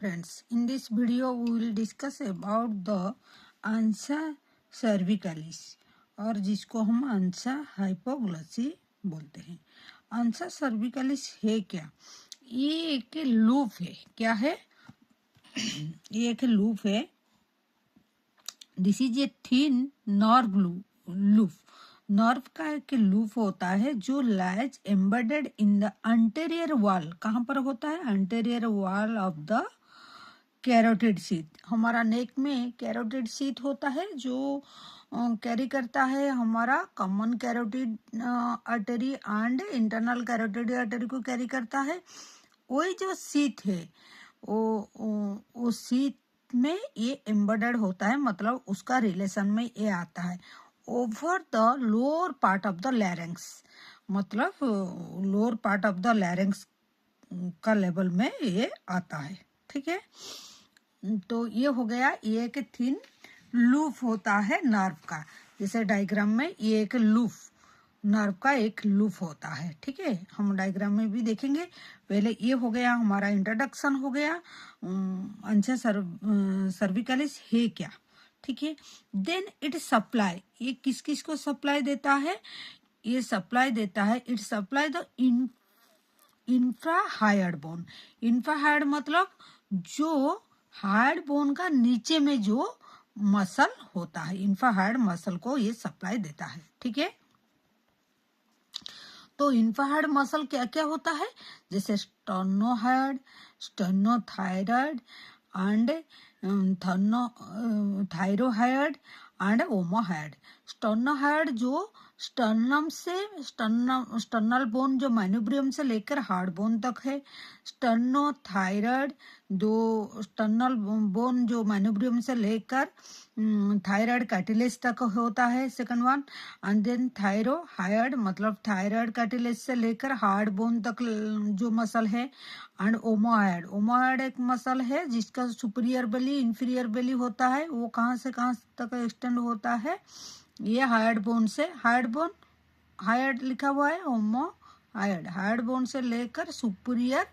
friends, in this video we will discuss about the ansa cervicalis और जिसको हम अंसा हाइपोग्लोसी बोलते हैं। अंसा सर्विकलिस है क्या? ये एक लूप है। क्या है? ये एक लूप है। This is a thin nerve loop. Nerve का एक लूप होता है जो lies embedded in the anterior wall. कहाँ पर होता है? Anterior wall of the carotid sheath. हमारा नेक में कैरोटिड शीथ होता है जो कैरी करता है हमारा common carotid artery and internal carotid artery को कैरी करता है। वही जो शीथ है वो शीथ में ये एम्बेडेड होता है, मतलब उसका रिलेशन में ये आता है over the lower part of the larynx, मतलब lower part of the larynx का लेवल में ये आता है। ठीक है, तो ये हो गया। ये एक थिन लूप होता है नर्व का, जैसे डायग्राम में ये एक लूप नर्व का एक लूप होता है। ठीक है, हम डायग्राम में भी देखेंगे। पहले ये हो गया हमारा इंट्रोडक्शन हो गया अंसा सर्विकलिस है क्या। ठीक है, देन इट सप्लाई, ये किस किस को सप्लाई देता है? ये सप्लाई देता है, इट सप्लाई द इंफ्राहायड बोन। इंफ्राहायड मतलब जो हार्ड बोन का नीचे में जो मसल होता है, इंफ्राहायड मसल को ये सप्लाई देता है। ठीक है, तो इंफ्राहायड मसल क्या क्या होता है? जैसे स्टर्नोहायड, स्टर्नोथायराइड एंड थायरोहायड एंड ओमोहायड। स्टर्नोहायड जो स्टर्नम से स्टर्नल बोन जो मैन्यूब्रियम से लेकर हार्ड बोन तक है। स्टर्नोथायराइड जो स्टर्नल बोन जो मैन्यूब्रियम से लेकर थायराइड कार्टिलेज तक होता है, सेकंड वन। एंड देन थायरोहायड मतलब थायराइड कार्टिलेज से लेकर हार्ड बोन तक जो मसल है। एंड ओमोहायड, ओमोहायड एक मसल है जिसका सुपीरियर बेली इंफीरियर बेली होता है। वो कहाँ से कहाँ तक एक्सटेंड होता है? ये हायड बोन से, हायड बोन हायड लिखा हुआ है, ओमो हायड हायड बोन से लेकर superior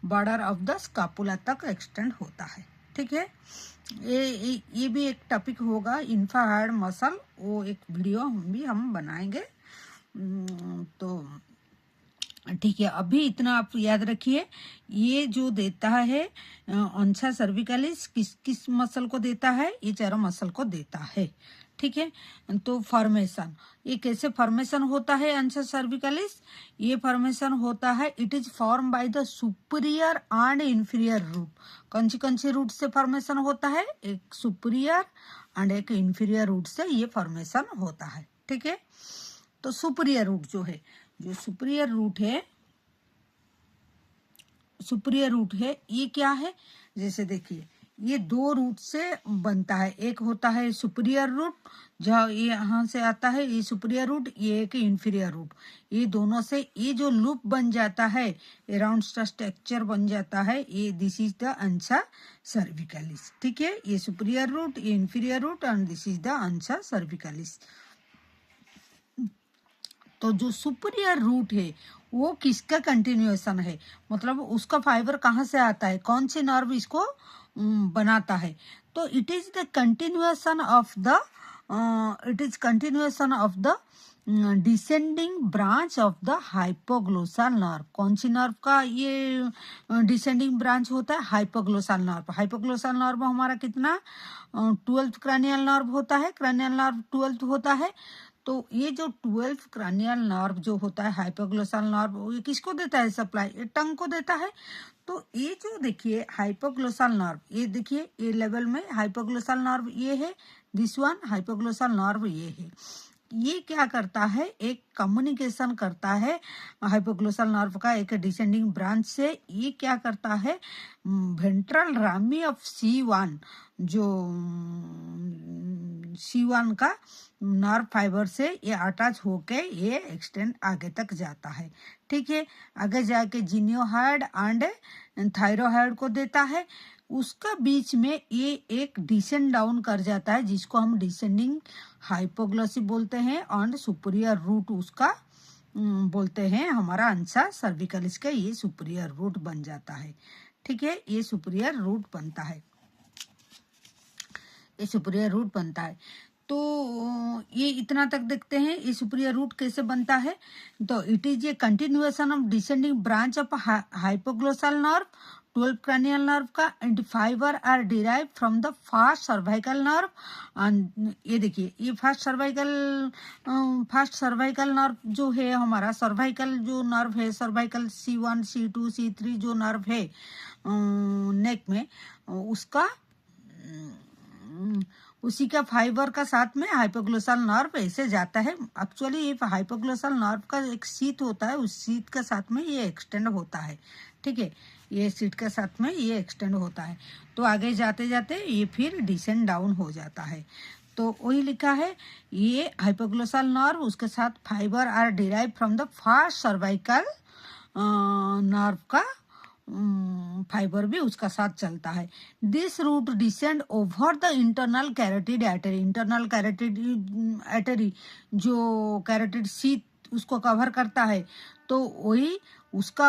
border of the scapula तक एक्सटेंड होता है। ठीक है, ये भी एक टॉपिक होगा इंफ्राहायड मसल, वो एक वीडियो हम बनाएंगे। तो ठीक है, अभी इतना आप याद रखिए। ये जो देता है अंसा सर्विकलिस किस किस मसल को देता है? ये चारों मसल को देता है। ठीक है, तो फॉर्मेशन, ये कैसे फॉर्मेशन होता है अंसा सर्विकलिस? ये फॉर्मेशन होता है, it is form by the superior and inferior root. कौन सी रूट से फॉर्मेशन होता है? एक सुपीरियर एंड एक इंफीरियर रूट से ये फॉर्मेशन होता है। ठीक है, तो सुपीरियर रूट जो है, जो सुपीरियर रूट है ये क्या है? जैसे देखिए, ये दो रूट से बनता है। एक होता है सुपीरियर रूट, जहाँ ये यहाँ से आता है ये सुपीरियर रूट, ये एक इंफीरियर रूट। ये दोनों से ये जो लूप बन जाता है, अराउंड स्ट्रक्चर बन जाता है, ये this is the ansa cervicalis. ठीक है, ये सुपीरियर रूट, ये inferior root and this is the ansa cervicalis. तो जो सुपीरियर रूट है वो किसका कंटिन्यूएशन है? मतलब उसका फाइबर कहाँ से आता है? कौन सी नर्व इसको बनाता है? तो it is the continuation of the descending branch of the hypoglossal nerve. कौन सी नर्व का ये डिसेंडिंग ब्रांच होता है? Hypoglossal nerve. हाइपोग्लोसल नर्व हमारा कितना 12th क्रैनियल नर्व होता है, क्रैनियल नर्व 12th होता है। तो ये जो 12th क्रैनियल नर्व जो होता है हाइपोग्लोसल नर्व, ये किसको देता है सप्लाई? ये टंग को देता है। तो ये जो देखिए हाइपोग्लोसल नर्व, ये देखिए ये लेवल में हाइपोग्लोसल नर्व ये है, दिस वन हाइपोग्लोसल नर्व ये है। ये क्या करता है? एक कम्युनिकेशन करता है हाइपोग्लोसल नर्व का एक डिसेंडिंग ब्रांच से। ये क्या करता है? वेंट्रल रामी ऑफ C1, जो C1 का नर्व फाइबर से ये अटैच होके ये एक्सटेंड आगे तक जाता है। ठीक है, आगे जाके जिनियोहाइड एंड थायरोहाइड को देता है। उसका बीच में ये एक डिसेंड डाउन कर जाता है, जिसको हम डिसेंडिंग हाइपोग्लोसी बोलते हैं, एंड सुपीरियर रूट उसका बोलते हैं हमारा अंसा सर्विकलिस का, ये सुपीरियर रूट बन जाता है। ठीक है, ये सुपीरियर रूट बनता है, ये सुपीरियर रूट बनता है। तो ये इतना तक देखते हैं ये सुपीरियर रूट कैसे बनता है। तो it is a continuation of descending branch of hypoglossal nerve, 12 cranial nerve का, and fibre are derive from the fast cervical nerve. ये देखिए, ये फास्ट सर्वाइकल नर्व जो है हमारा, सर्वाइकल जो नर्व है, सर्वाइकल C1 C2 C3 जो नर्व है नेक में, उसका उसी का फाइबर का साथ में हाइपोग्लोसल नर्व ऐसे जाता है। एक्चुअली ये हाइपोग्लोसल नर्व का एक शीथ होता है, उस शीथ के साथ में ये एक्सटेंड होता है। ठीक है, ये शीथ के साथ में ये एक्सटेंड होता है। तो आगे जाते जाते ये फिर डिसेंड डाउन हो जाता है। तो वही लिखा है, ये हाइपोग्लोसल नर्व, उसके साथ fibre are derive from the fast cervical nerve का फाइबर भी उसका साथ चलता है। This root descend over the internal carotid artery, internal carotid artery जो कैरोटिड शीथ उसको कवर करता है, तो वही उसका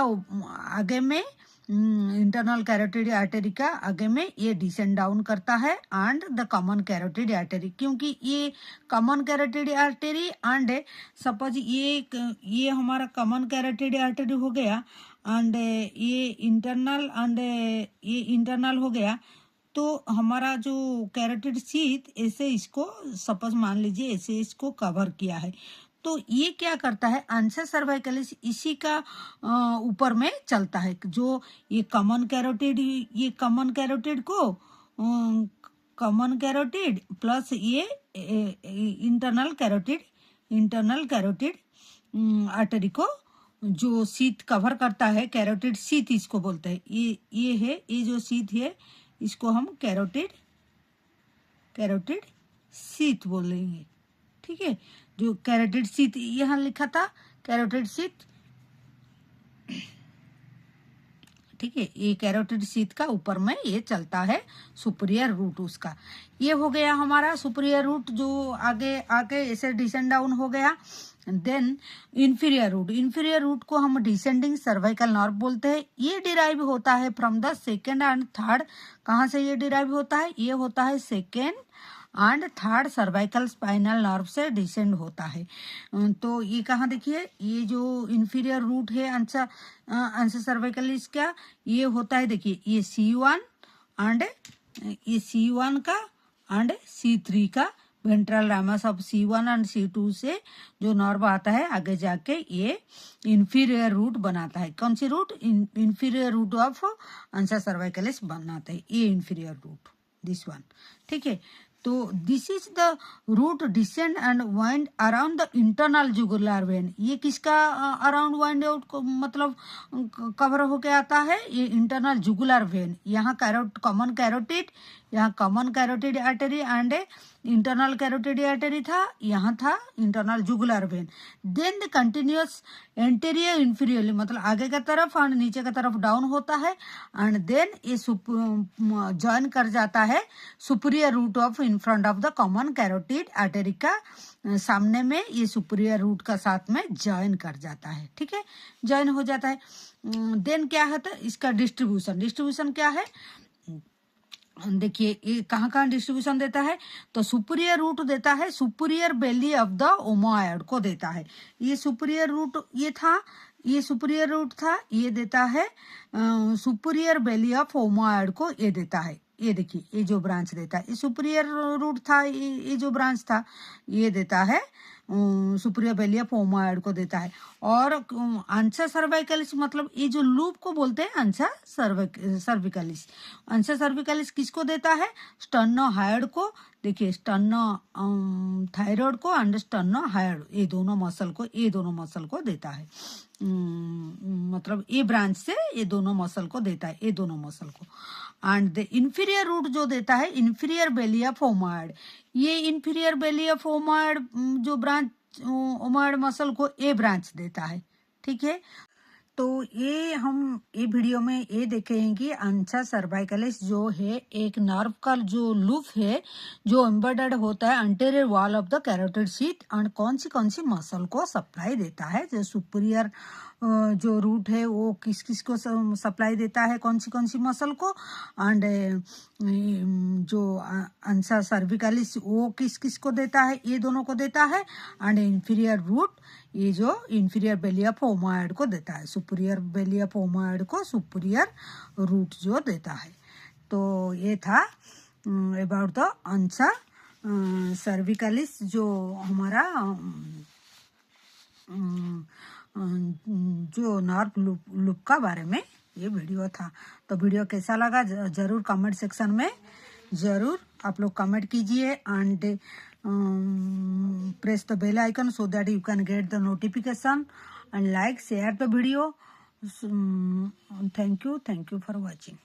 आगे में इंटरनल कैरोटिड आर्टरी का आगे में ये डिसेंड डाउन करता है and the common carotid artery, क्योंकि ये common carotid artery and suppose ये हमारा कॉमन कैरोटिड आर्टरी हो गया एंड ये इंटरनल हो गया। तो हमारा जो कैरोटिड शीथ ऐसे इसको सपोज मान लीजिए ऐसे इसको कवर किया है, तो ये क्या करता है, आंसर सर्वाइकलिस इसी का ऊपर में चलता है। जो ये कॉमन कैरोटिड प्लस ये इंटरनल कैरोटिड आर्टरी को जो शीथ कवर करता है, कैरोटिड शीथ इसको बोलते हैं। ये है, ये जो शीथ है इसको हम कैरोटिड शीथ बोलेंगे। ठीक है, जो कैरोटिड शीथ यहाँ लिखा था, कैरोटिड शीथ, ठीक है, ये कैरोटिड शीथ का ऊपर में ये चलता है सुपीरियर रूट उसका। ये हो गया हमारा सुपीरियर रूट जो आगे आके ऐसे डिसेंड डाउन हो गया। देन इंफीरियर रूट को हम डिसेंडिंग सर्वाइकल नर्व बोलते हैं। ये डिराइव होता है from the second and third. कहाँ से ये डिराइव होता है, ये होता है second and third cervical spinal nerve से डिसेंड होता है। तो ये कहाँ देखिए, ये जो इंफीरियर रूट है आंसर सर्वाइकलिस का, ये होता है देखिए, ये C1 एंड ये C1 का एंड C3 का ventral रामस of C1 and C2 से जो नर्व आता है आगे जाके ये इंफीरियर रूट बनाता है। कौन सी root, inferior root of ansa cervicalis बनाता है, ये इंफीरियर रूट, दिस वन। ठीक है, तो this is the root descend and wind around the internal jugular vein. ये किसका अराउंड वाइंड आउट मतलब कवर होके आता है, ये इंटरनल जुगुलर वेन। यहाँ कॉमन कैरोटिड, यहाँ common carotid artery and internal carotid artery था, यहाँ था internal jugular vein. Then the continuous anterior inferiorly, मतलब आगे का तरफ और नीचे का तरफ डाउन होता है, एंड देन ये ज्वाइन कर जाता है superior root of in front of the common carotid artery का सामने में, ये सुपीरियर रूट का साथ में ज्वाइन कर जाता है। ठीक है, ज्वाइन हो जाता है। देन क्या है, तो इसका डिस्ट्रीब्यूशन क्या है, देखिए ये कहाँ कहाँ डिस्ट्रीब्यूशन देता है। तो सुपीरियर रूट देता है सुपीरियर बेली ऑफ द ओमोइड को देता है। ये सुपीरियर रूट ये सुपीरियर रूट था, ये देता है सुपीरियर बेली ऑफ ओमोइड को ये देता है। ये देखिए, ये जो ब्रांच देता है, ये सुपीरियर रूट था, ये जो ब्रांच था ये देता है सुपीरियर बेली ऑफ ओमोइड को देता है। और आंसर सर्वाइकलिस मतलब ये जो लूप को बोलते हैं आंसर सर्विकलिस। आंसर सर्विकलिस किसको देता है, स्टर्नोहायोइड को। देखिए, स्टर्नो थायराइड को एंड स्टर्नोहायोइड, ये दोनों मसल को देता है। मतलब ये ब्रांच से ये दोनों मसल को देता है, ये दोनों मसल को। एंड द इंफीरियर रूट जो देता है इंफीरियर बेली ऑफ ओमोइड, ये इंफीरियर बेली ऑफ ओमोइड जो ब्रांच ओमोइड मसल को ये ब्रांच देता है। ठीक है, तो ये हम ये वीडियो में ये देखेंगे कि आंसर सर्वाइकलिस जो है एक नर्व का जो लूप है जो एम्बेडेड होता है anterior wall of the carotid sheath, and कौन सी मसल को सप्लाई देता है, जो सुपीरियर जो रूट है वो किस किस को सप्लाई देता है, कौन सी मसल को, एंड जो अंसा सर्विकलिस वो किस किस को देता है, ये दोनों को देता है, एंड इंफीरियर रूट ये जो इंफीरियर बेली ऑफ ओमोइड को देता है, सुपीरियर बेली ऑफ ओमोइड को सुपीरियर रूट जो देता है। तो ये था अबाउट द अंसा सर्विकलिस, जो हमारा जो नर्व लूप का बारे में ये वीडियो था। तो वीडियो कैसा लगा ज़रूर कमेंट सेक्शन में ज़रूर आप लोग कमेंट कीजिए, and press the bell icon so that you can get the notification, and like, share the video. Thank you for watching.